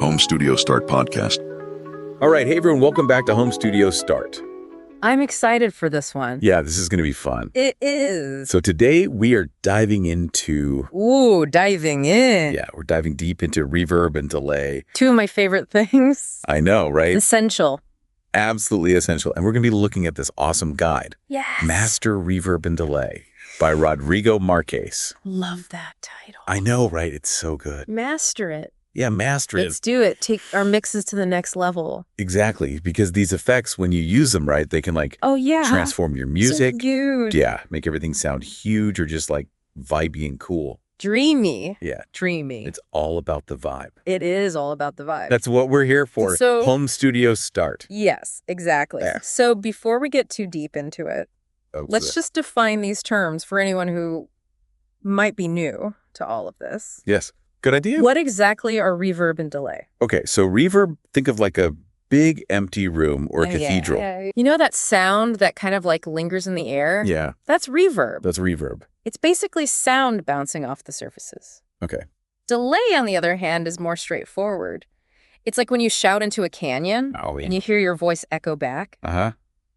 Home Studio Start podcast. All right. Hey, everyone. Welcome back to Home Studio Start. I'm excited for this one. Yeah, this is going to be fun. It is. So today we are diving into... Ooh, diving in. Yeah, we're diving deep into reverb and delay. Two of my favorite things. I know, right? Essential. Absolutely essential. And we're going to be looking at this awesome guide. Yes. Master Reverb and Delay by Rodrigo Marques. Love that title. I know, right? It's so good. Master it. Yeah, master it. Let's do it. Take our mixes to the next level. Exactly. Because these effects, when you use them right, they can transform your music. So huge. Yeah, make everything sound huge or just like vibey and cool. Dreamy. Yeah. Dreamy. It's all about the vibe. It is all about the vibe. That's what we're here for. So, Home Studio Start. Yes, exactly. Yeah. So before we get too deep into it, let's just define these terms for anyone who might be new to all of this. Yes. Good idea. What exactly are reverb and delay? Okay, so reverb, think of like a big empty room or a cathedral. Yeah. You know that sound that kind of like lingers in the air? Yeah. That's reverb. That's reverb. It's basically sound bouncing off the surfaces. Okay. Delay, on the other hand, is more straightforward. It's like when you shout into a canyon and you hear your voice echo back. Uh-huh.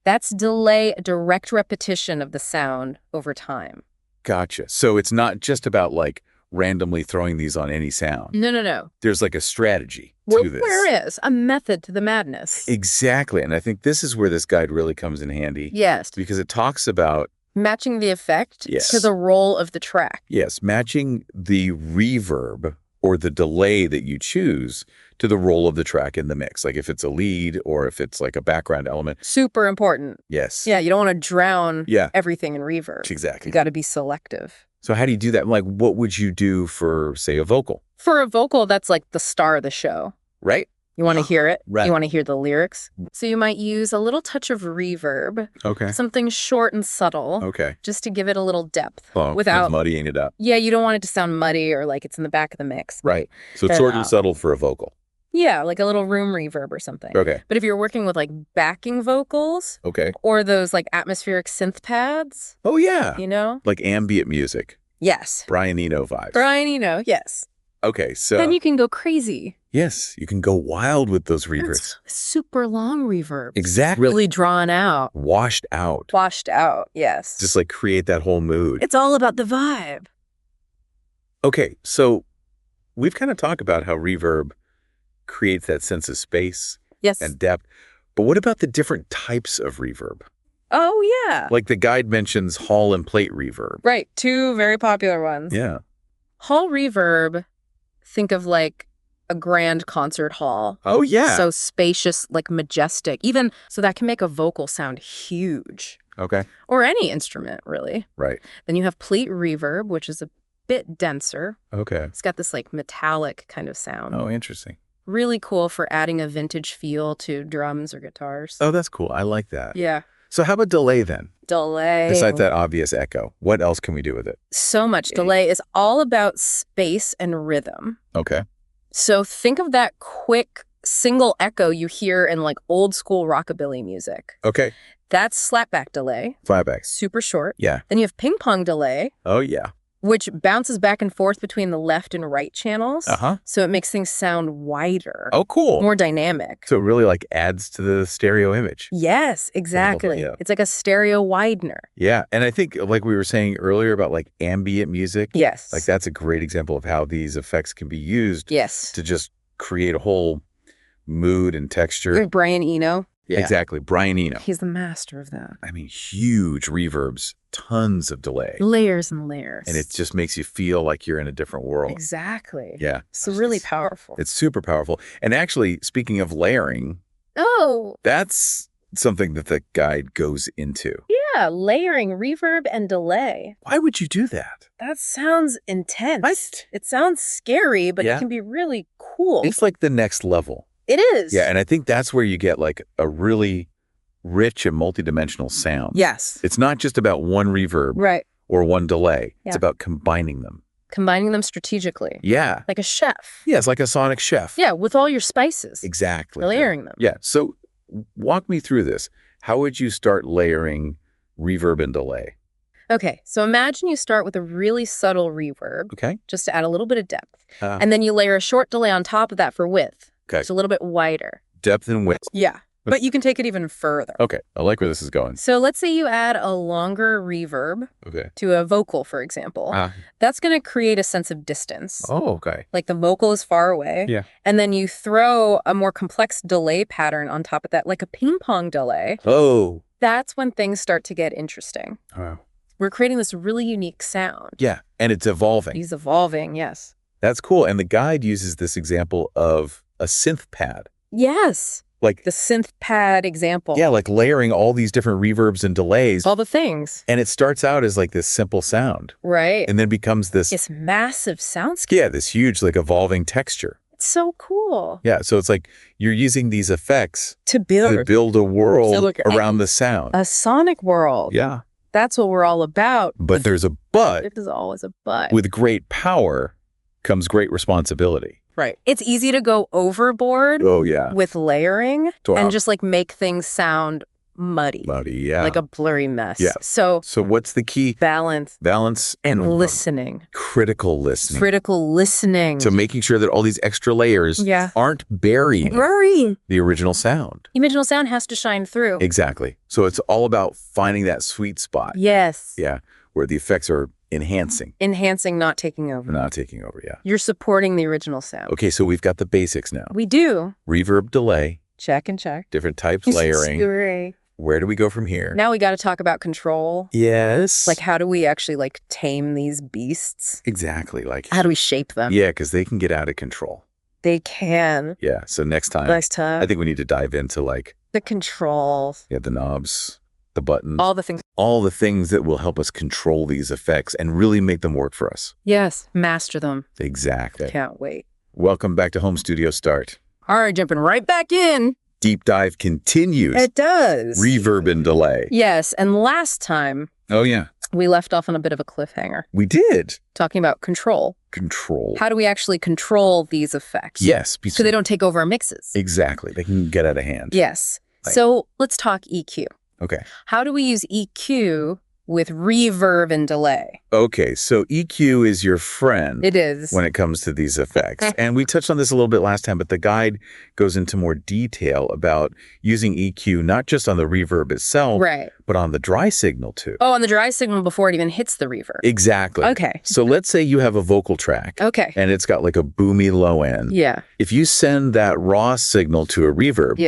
That's delay, a direct repetition of the sound over time. Gotcha. So it's not just about like randomly throwing these on any sound. No. There's like a strategy to this. There is a method to the madness. Exactly. And I think this is where this guide really comes in handy. Yes. Because it talks about matching the effect to the role of the track. Yes, matching the reverb or the delay that you choose to the role of the track in the mix. Like if it's a lead or if it's like a background element. Super important. Yes. Yeah, you don't want to drown everything in reverb. Exactly. You got to be selective. So how do you do that? Like, what would you do for, say, a vocal? For a vocal, that's like the star of the show. Right. You want to hear it. Right. You want to hear the lyrics. So you might use a little touch of reverb. Okay. Something short and subtle. Okay. Just to give it a little depth. Without muddying it up. Yeah, you don't want it to sound muddy or like it's in the back of the mix. Right. So it's short and subtle for a vocal. Yeah, like a little room reverb or something. Okay. But if you're working with like backing vocals. Okay. Or those like atmospheric synth pads. Oh, yeah. You know? Like ambient music. Yes. Brian Eno vibes. Brian Eno, yes. Okay, so... Then you can go crazy. Yes, you can go wild with those reverbs. Super long reverbs. Exactly. Really drawn out. Washed out. Washed out, yes. Just like create that whole mood. It's all about the vibe. Okay, so we've kind of talked about how reverb creates that sense of space and depth. But what about the different types of reverb? Oh, yeah. Like the guide mentions hall and plate reverb. Right. Two very popular ones. Yeah. Hall reverb, think of like a grand concert hall. Oh, yeah. So spacious, like majestic. Even so that can make a vocal sound huge. Okay. Or any instrument, really. Right. Then you have plate reverb, which is a bit denser. Okay. It's got this like metallic kind of sound. Oh, interesting. Really cool for adding a vintage feel to drums or guitars. Oh, that's cool. I like that. Yeah. So how about delay then? Delay. Besides that obvious echo, what else can we do with it? So much. Delay is all about space and rhythm. Okay. So think of that quick single echo you hear in like old school rockabilly music. Okay. That's slapback delay. Flatback. Super short. Yeah. Then you have ping pong delay. Oh, yeah. Which bounces back and forth between the left and right channels. Uh-huh. So it makes things sound wider. Oh, cool. More dynamic. So it really like adds to the stereo image. Yes, exactly. Yeah. It's like a stereo widener. Yeah. And I think like we were saying earlier about like ambient music. Yes. Like that's a great example of how these effects can be used to just create a whole mood and texture. Brian Eno. Yeah. Exactly. Brian Eno. He's the master of that. I mean, huge reverbs, tons of delay. Layers and layers. And it just makes you feel like you're in a different world. Exactly. Yeah. So really powerful. It's super powerful. And actually, speaking of layering, that's something that the guide goes into. Yeah, layering, reverb, and delay. Why would you do that? That sounds intense. What? It sounds scary, but it can be really cool. It's like the next level. It is. Yeah, and I think that's where you get like a really rich and multidimensional sound. Yes. It's not just about one reverb or one delay. It's about combining them. Combining them strategically. Yeah. Like a chef. Yeah, it's like a sonic chef. Yeah, with all your spices. Exactly. Layering them. Yeah, so walk me through this. How would you start layering reverb and delay? Okay, so imagine you start with a really subtle reverb. Okay. Just to add a little bit of depth. And then you layer a short delay on top of that for width. Okay. It's a little bit wider. Depth and width. Yeah. But you can take it even further. Okay. I like where this is going. So let's say you add a longer reverb to a vocal, for example. That's going to create a sense of distance. Oh, okay. Like the vocal is far away. Yeah. And then you throw a more complex delay pattern on top of that, like a ping pong delay. Oh. That's when things start to get interesting. Wow. We're creating this really unique sound. Yeah. And it's evolving. He's evolving, yes. That's cool. And the guide uses this example of a synth pad. Yes. Like the synth pad example. Yeah, like layering all these different reverbs and delays. All the things. And it starts out as like this simple sound. Right. And then becomes this massive soundscape. Yeah, this huge like evolving texture. It's so cool. Yeah, so it's like you're using these effects to build a world around the sound. A sonic world. Yeah. That's what we're all about. But there's a but. There's always a but. With great power comes great responsibility. Right. It's easy to go overboard with layering and just like make things sound muddy. Muddy, yeah. Like a blurry mess. Yeah. So what's the key? Balance. Balance. And listening. Critical listening. Critical listening. So making sure that all these extra layers aren't burying the original sound. The original sound has to shine through. Exactly. So it's all about finding that sweet spot. Yes. Yeah. Where the effects are enhancing. Enhancing, not taking over. Not taking over, yeah. You're supporting the original sound. Okay, so we've got the basics now. We do. Reverb, delay. Check and check. Different types, layering. Where do we go from here? Now we got to talk about control. Yes. Like how do we actually like tame these beasts? Exactly. Like how do we shape them? Yeah, because they can get out of control. They can. Yeah, so next time. I think we need to dive into like the controls. Yeah, the knobs, the buttons. All the things. All the things that will help us control these effects and really make them work for us. Yes, master them. Exactly. Can't wait. Welcome back to Home Studio Start. All right, jumping right back in. Deep dive continues. It does. Reverb and delay. Yes, and last time. Oh, yeah. We left off on a bit of a cliffhanger. We did. Talking about control. Control. How do we actually control these effects? Yes. So they don't take over our mixes. Exactly. They can get out of hand. Yes. So let's talk EQ. Okay. How do we use EQ with reverb and delay? Okay, so EQ is your friend. It is. When it comes to these effects. And we touched on this a little bit last time, but the guide goes into more detail about using EQ not just on the reverb itself, but on the dry signal too. Oh, on the dry signal before it even hits the reverb. Exactly. Okay. So let's say you have a vocal track. Okay. And it's got like a boomy low end. Yeah. If you send that raw signal to a reverb,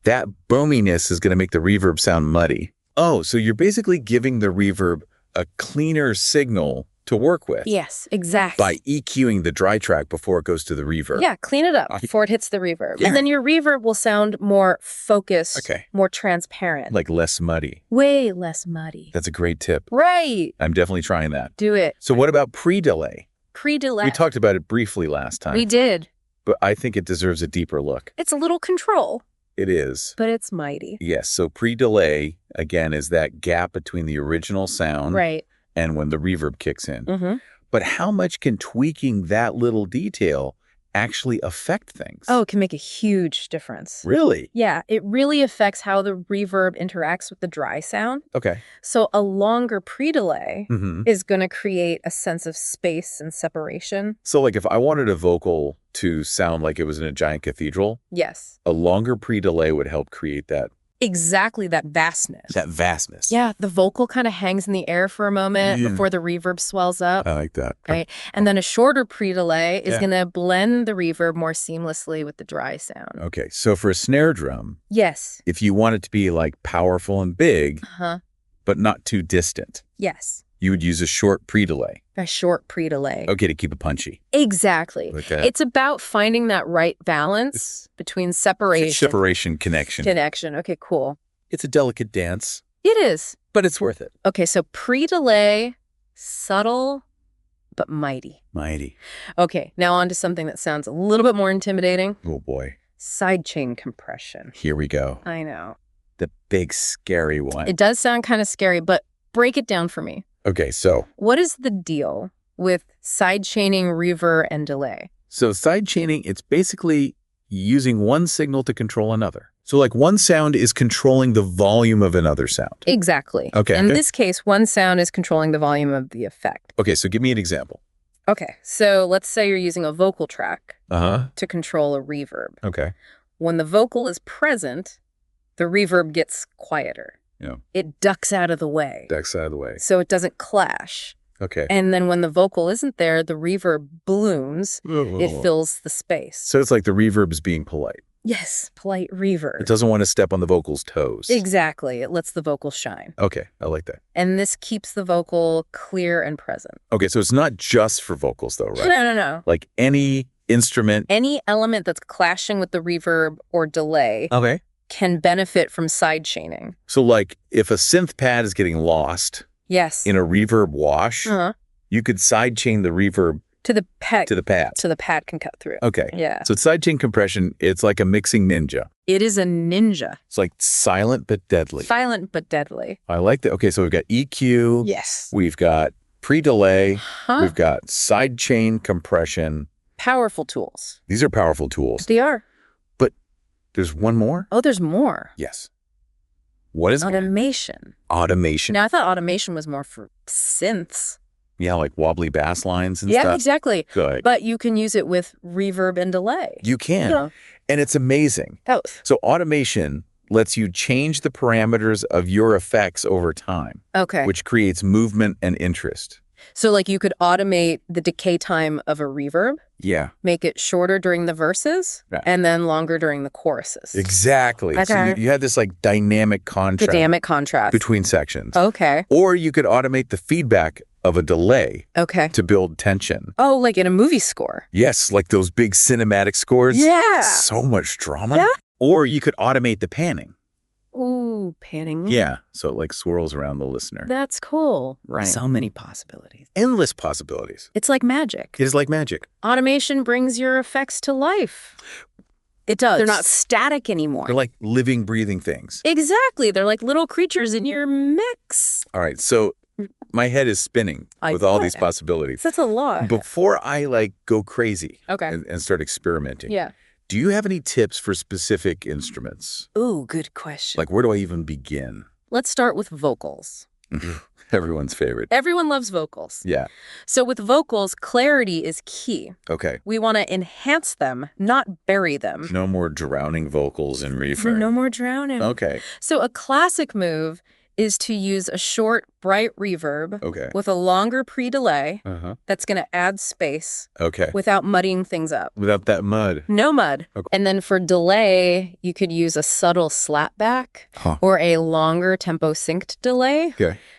that boominess is going to make the reverb sound muddy. Oh, so you're basically giving the reverb a cleaner signal to work with. Yes, exactly. By EQing the dry track before it goes to the reverb. Yeah, clean it up before it hits the reverb. Yeah. And then your reverb will sound more focused, more transparent. Like less muddy. Way less muddy. That's a great tip. Right. I'm definitely trying that. Do it. So what about pre-delay? Pre-delay. We talked about it briefly last time. We did. But I think it deserves a deeper look. It's a little control. It is. But it's mighty. Yes. So pre-delay, again, is that gap between the original sound and when the reverb kicks in. But how much can tweaking that little detail actually affect things? Oh, it can make a huge difference. Really? Yeah, it really affects how the reverb interacts with the dry sound. Okay. So a longer pre-delay is going to create a sense of space and separation. So like if I wanted a vocal to sound like it was in a giant cathedral, a longer pre-delay would help create that. Exactly, that vastness. That vastness. Yeah, the vocal kind of hangs in the air for a moment before the reverb swells up. I like that. Right? And then a shorter pre-delay is going to blend the reverb more seamlessly with the dry sound. Okay, so for a snare drum, if you want it to be like powerful and big, but not too distant, you would use a short pre-delay. A short pre-delay. Okay, to keep it punchy. Exactly. Okay. It's about finding that right balance between separation. Separation, connection. Connection. Okay, cool. It's a delicate dance. It is. But it's worth it. Okay, so pre-delay, subtle, but mighty. Mighty. Okay, now on to something that sounds a little bit more intimidating. Oh, boy. Sidechain compression. Here we go. I know. The big, scary one. It does sound kind of scary, but break it down for me. Okay, so. What is the deal with sidechaining, reverb, and delay? So sidechaining, it's basically using one signal to control another. So like one sound is controlling the volume of another sound. Exactly. Okay. In this case, one sound is controlling the volume of the effect. Okay, so give me an example. Okay, so let's say you're using a vocal track to control a reverb. Okay. When the vocal is present, the reverb gets quieter. Yeah. It ducks out of the way. Ducks out of the way. So it doesn't clash. Okay. And then when the vocal isn't there, the reverb blooms. It fills the space. So it's like the reverb is being polite. Yes, polite reverb. It doesn't want to step on the vocal's toes. Exactly. It lets the vocal shine. Okay, I like that. And this keeps the vocal clear and present. Okay, so it's not just for vocals though, right? No. Like any instrument. Any element that's clashing with the reverb or delay can benefit from side chaining. So like if a synth pad is getting lost in a reverb wash, you could side chain the reverb to the pad. So the pad can cut through. Okay. Yeah. So sidechain compression, it's like a mixing ninja. It is a ninja. It's like silent but deadly. Silent but deadly. I like that. Okay, so we've got EQ. Yes. We've got pre-delay. We've got sidechain compression. Powerful tools. These are powerful tools. They are. But there's one more? Oh, there's more. Yes. What is automation? Automation. Now, I thought automation was more for synths. Yeah, like wobbly bass lines and stuff. Yeah, exactly. Good. But you can use it with reverb and delay. You can. Yeah. And it's amazing. Both. So automation lets you change the parameters of your effects over time. Okay. Which creates movement and interest. So like you could automate the decay time of a reverb. Yeah. Make it shorter during the verses and then longer during the choruses. Exactly. Okay. So you had this like dynamic contrast. Between sections. Okay. Or you could automate the feedback of a delay to build tension. Oh, like in a movie score. Yes, like those big cinematic scores. Yeah. So much drama. Yeah. Or you could automate the panning. Ooh, panning. Yeah, so it like swirls around the listener. That's cool. Right. So many possibilities. Endless possibilities. It's like magic. It is like magic. Automation brings your effects to life. It does. They're not static anymore. They're like living, breathing things. Exactly. They're like little creatures in your mix. All right, so my head is spinning with all these possibilities. That's a lot. Before I like go crazy and start experimenting, yeah. Do you have any tips for specific instruments? Ooh, good question. Like where do I even begin? Let's start with vocals. Everyone's favorite. Everyone loves vocals. Yeah. So with vocals, clarity is key. Okay. We want to enhance them, not bury them. No more drowning vocals in reverb. No more drowning. Okay. So a classic move is to use a short, bright reverb with a longer pre-delay that's going to add space without muddying things up. Without that mud. No mud. Okay. And then for delay, you could use a subtle slapback or a longer tempo synced delay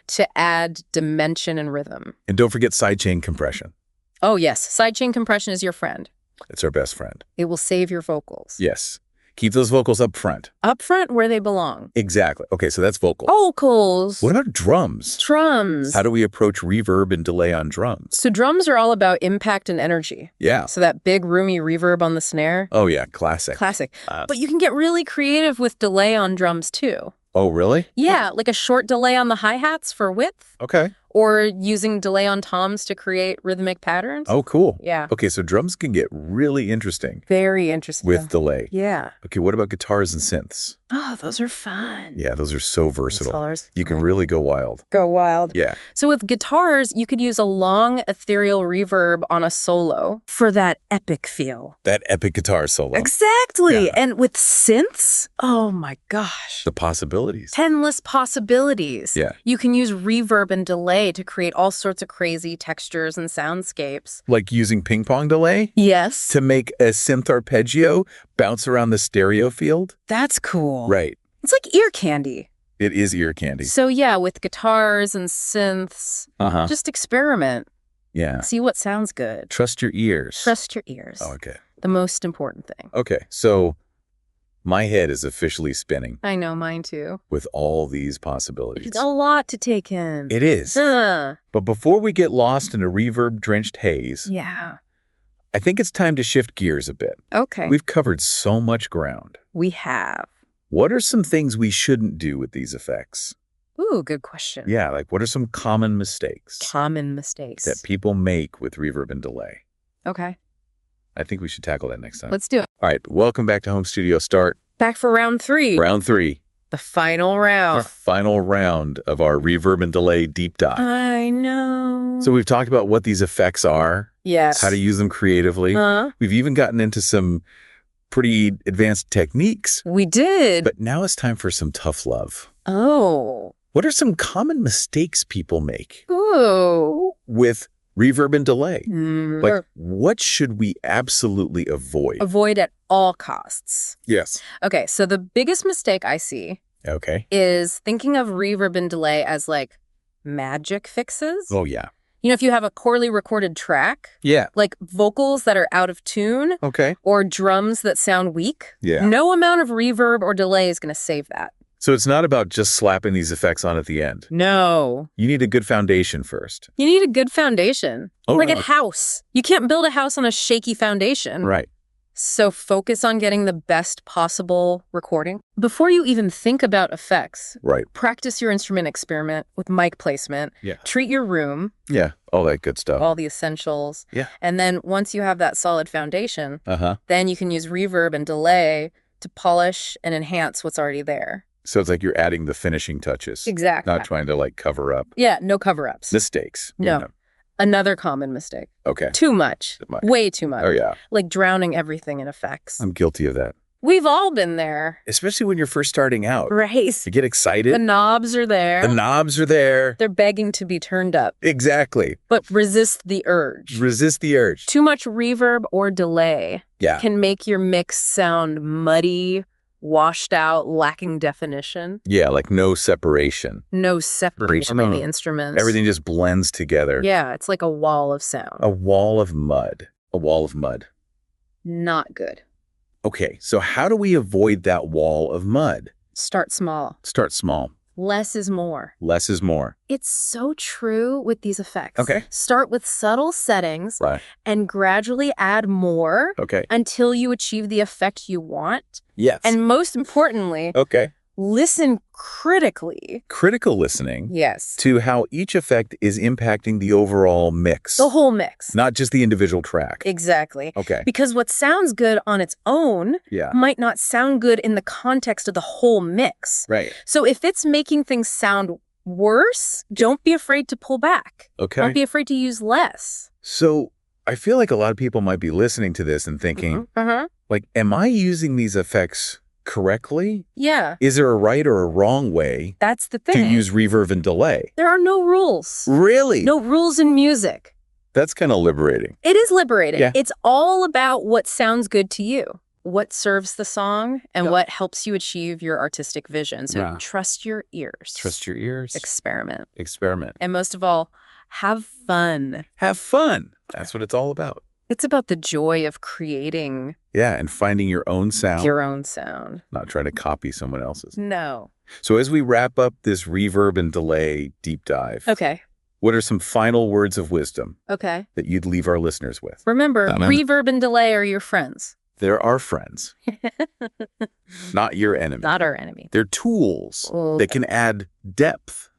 to add dimension and rhythm. And don't forget sidechain compression. Oh, yes. Sidechain compression is your friend. It's our best friend. It will save your vocals. Yes. Keep those vocals up front. Up front where they belong. Exactly. Okay, so that's vocals. Vocals. What about drums? Drums. How do we approach reverb and delay on drums? So drums are all about impact and energy. Yeah. So that big roomy reverb on the snare. Oh, yeah. Classic. Classic. But you can get really creative with delay on drums, too. Oh, really? Yeah, like a short delay on the hi-hats for width. Okay. Or using delay on toms to create rhythmic patterns. Oh, cool. Yeah. Okay, so drums can get really interesting. Very interesting. With delay. Yeah. Okay, what about guitars and synths? Oh, those are fun. Yeah, those are so versatile. You can great. really go wild. Go wild. Yeah. So with guitars, you could use a long ethereal reverb on a solo for that epic feel. That epic guitar solo. Exactly. Yeah. And with synths, oh my gosh. The possibilities. Endless possibilities. Yeah. You can use reverb and delay to create all sorts of crazy textures and soundscapes. Like using ping pong delay? Yes. To make a synth arpeggio bounce around the stereo field? That's cool. Right. It's like ear candy. It is ear candy. So yeah, with guitars and synths, just experiment. Yeah. See what sounds good. Trust your ears. Trust your ears. Oh, okay. The most important thing. Okay, so my head is officially spinning. I know, mine too. With all these possibilities. It's a lot to take in. It is. But before we get lost in a reverb-drenched haze, I think it's time to shift gears a bit. Okay. We've covered so much ground. We have. What are some things we shouldn't do with these effects? Ooh, good question. Yeah, like what are some common mistakes? Common mistakes. That people make with reverb and delay? Okay. I think we should tackle that next time. Let's do it. All right, welcome back to Home Studio Start. Back for round 3. Round 3. The final round. Our final round of our reverb and delay deep dive. I know. So we've talked about what these effects are Yes. how to use them creatively. We've even gotten into some pretty advanced techniques. We did. But now it's time for some tough love. Oh. What are some common mistakes people make with reverb and delay? Like, what should we absolutely avoid? Avoid at all costs. Yes. Okay, so the biggest mistake I see is thinking of reverb and delay as like magic fixes. Oh, yeah. You know, if you have a poorly recorded track, like vocals that are out of tune, or drums that sound weak, no amount of reverb or delay is going to save that. So it's not about just slapping these effects on at the end. No. You need a good foundation first. You need a good foundation. Like a house. You can't build a house on a shaky foundation. Right. So focus on getting the best possible recording. Before you even think about effects, practice your instrument experiment with mic placement. Treat your room. All that good stuff. All the essentials. And then once you have that solid foundation, then you can use reverb and delay to polish and enhance what's already there. So it's like you're adding the finishing touches. Exactly. Not trying to like cover up. Yeah, no cover-ups. Mistakes. No. You know. Another common mistake. Okay. Too much. Way too much. Oh, yeah. Like drowning everything in effects. I'm guilty of that. We've all been there. Especially when you're first starting out. Right. You get excited. The knobs are there. The knobs are there. They're begging to be turned up. Exactly. But resist the urge. Resist the urge. Too much reverb or delay can make your mix sound muddy, washed out, lacking definition. Yeah, like no separation. No separation of the instruments. Everything just blends together. Yeah, it's like a wall of sound. A wall of mud. A wall of mud. Not good. Okay, so how do we avoid that wall of mud? Start small. Start small. Less is more. Less is more. It's so true with these effects. Okay. Start with subtle settings and gradually add more until you achieve the effect you want. Yes. And most importantly, listen critically. Critical listening. Yes. To how each effect is impacting the overall mix. The whole mix. Not just the individual track. Exactly. Okay. Because what sounds good on its own might not sound good in the context of the whole mix. Right. So if it's making things sound worse, don't be afraid to pull back. Okay. Don't be afraid to use less. So I feel like a lot of people might be listening to this and thinking, like, am I using these effects correctly? Yeah. Is there a right or a wrong way That's the thing. to use reverb and delay? There are no rules. Really? No rules in music. That's kind of liberating. It is liberating. Yeah. It's all about what sounds good to you, what serves the song, and what helps you achieve your artistic vision. So trust your ears. Trust your ears. Experiment. Experiment. And most of all, have fun. Have fun. That's what it's all about. It's about the joy of creating. Yeah, and finding your own sound. Your own sound. Not trying to copy someone else's. No. So as we wrap up this reverb and delay deep dive, what are some final words of wisdom that you'd leave our listeners with? Remember, reverb and delay are your friends. They're our friends. Not your enemy. Not our enemy. They're tools that can add depth,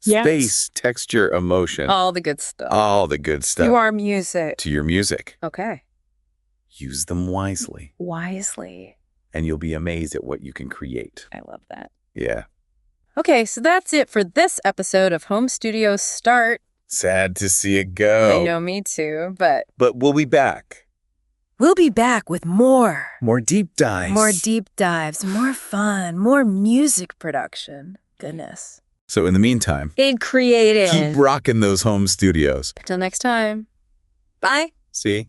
space, texture, emotion. All the good stuff. All the good stuff. To our music. To your music. Okay. Use them wisely. Wisely. And you'll be amazed at what you can create. I love that. Yeah. Okay, so that's it for this episode of Home Studio Start. Sad to see it go. I know, me too, but we'll be back. We'll be back with more. More deep dives. More deep dives, more fun, more music production. Goodness. So in the meantime, keep creating. Keep rocking those home studios. Until next time. Bye. See?